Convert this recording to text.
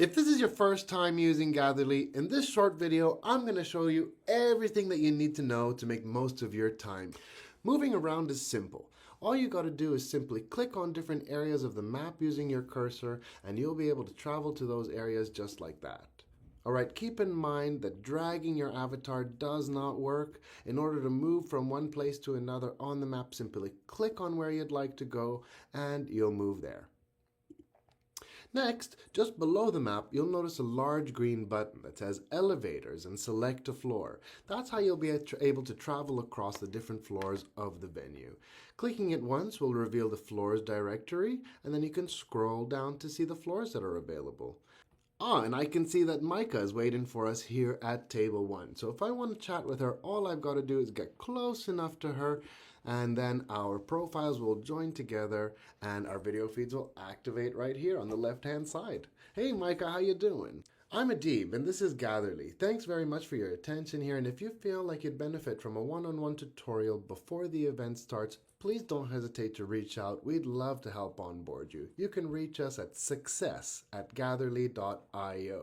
If this is your first time using Gatherly, in this short video, I'm going to show you everything that you need to know to make most of your time. Moving around is simple. All you got to do is simply click on different areas of the map using your cursor, and you'll be able to travel to those areas just like that. Alright, keep in mind that dragging your avatar does not work. In order to move from one place to another on the map, simply click on where you'd like to go and you'll move there. Next, just below the map, you'll notice a large green button that says Elevators and select a floor. That's how you'll be able to travel across the different floors of the venue. Clicking it once will reveal the floors directory, and then you can scroll down to see the floors that are available. And I can see that Micah is waiting for us here at table 1. So if I want to chat with her, all I've got to do is get close enough to her, and then our profiles will join together and our video feeds will activate right here on the left-hand side. Hey Micah, how you doing? I'm Adib, and this is Gatherly. Thanks very much for your attention here, and if you feel like you'd benefit from a one-on-one tutorial before the event starts, please don't hesitate to reach out. We'd love to help onboard you. You can reach us at success@gatherly.io.